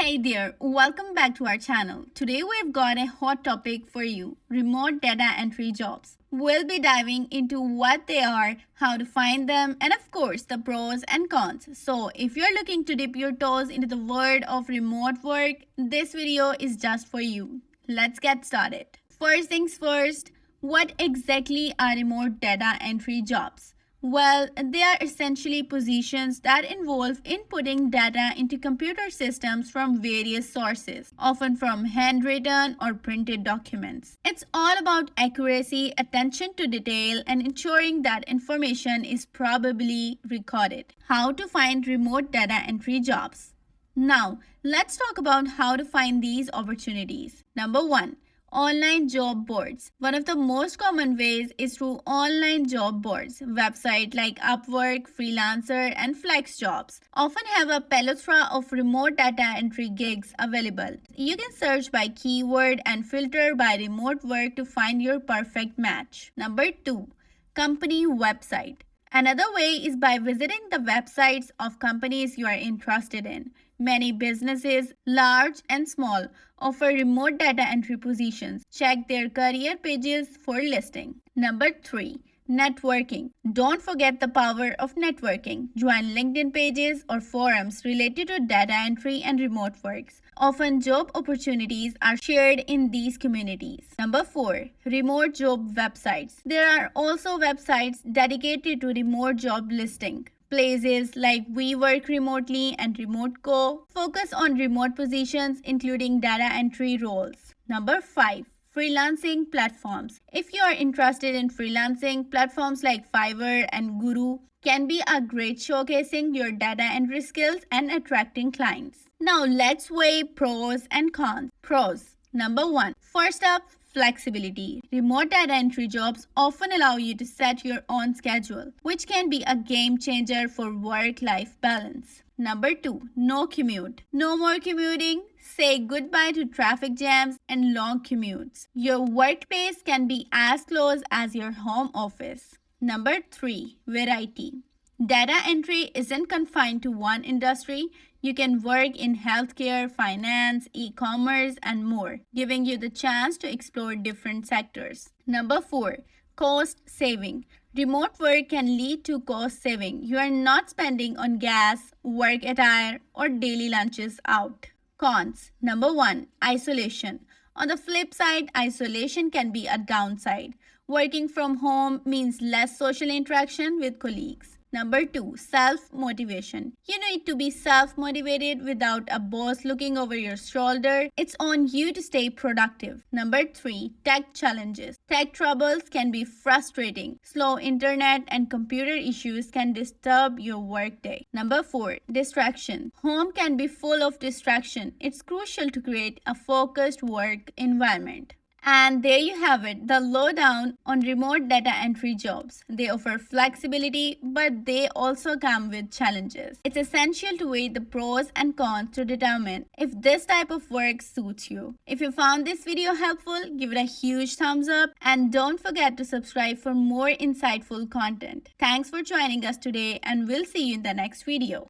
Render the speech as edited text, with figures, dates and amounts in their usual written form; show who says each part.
Speaker 1: Hey there, welcome back to our channel. Today we've got a hot topic for you, remote data entry jobs. We'll be diving into what they are, how to find them, and of course the pros and cons. So if you're looking to dip your toes into the world of remote work, this video is just for you. Let's get started. First things first, what exactly are remote data entry jobs? Well, they are essentially positions that involve inputting data into computer systems from various sources, often from handwritten or printed documents. It's all about accuracy, attention to detail, and ensuring that information is probably recorded. How to find remote data entry jobs. Now, let's talk about how to find these opportunities. Number 1. Online job boards. One of the most common ways is through online job boards. Websites like Upwork, Freelancer, and FlexJobs often have a plethora of remote data entry gigs available. You can search by keyword and filter by remote work to find your perfect match. Number 2. Company website. Another way is by visiting the websites of companies you are interested in. Many businesses, large and small, offer remote data entry positions. Check their career pages for listing. Number 3. Networking. Don't forget the power of networking. Join LinkedIn pages or forums related to data entry and remote works. Often job opportunities are shared in these communities. Number 4. Remote job websites. There are also websites dedicated to remote job listing. Places like We Work Remotely and Remote Co. focus on remote positions including data entry roles. Number 5. Freelancing platforms. If you are interested in freelancing, platforms like Fiverr and Guru can be a great showcasing your data entry skills and attracting clients. Now let's weigh pros and cons. Pros. Number 1. First up, flexibility. Remote data entry jobs often allow you to set your own schedule, which can be a game changer for work-life balance. Number 2. No commute. No more commuting. Say goodbye to traffic jams and long commutes. Your workplace can be as close as your home office. Number 3. Variety. Data entry isn't confined to one industry. You can work in healthcare, finance, e-commerce, and more, giving you the chance to explore different sectors. Number 4. Cost saving. Remote work can lead to cost saving. You are not spending on gas, work attire, or daily lunches out. Cons. Number 1. Isolation. On the flip side, isolation can be a downside. Working from home means less social interaction with colleagues. Number 2. Self-motivation. You need to be self-motivated without a boss looking over your shoulder. It's on you to stay productive. Number 3. Tech challenges. Tech troubles can be frustrating. Slow internet and computer issues can disturb your workday. Number 4. Distraction. Home can be full of distraction. It's crucial to create a focused work environment. And there you have it, the lowdown on remote data entry jobs. They offer flexibility, but they also come with challenges. It's essential to weigh the pros and cons to determine if this type of work suits you. If you found this video helpful, give it a huge thumbs up and don't forget to subscribe for more insightful content. Thanks for joining us today and we'll see you in the next video.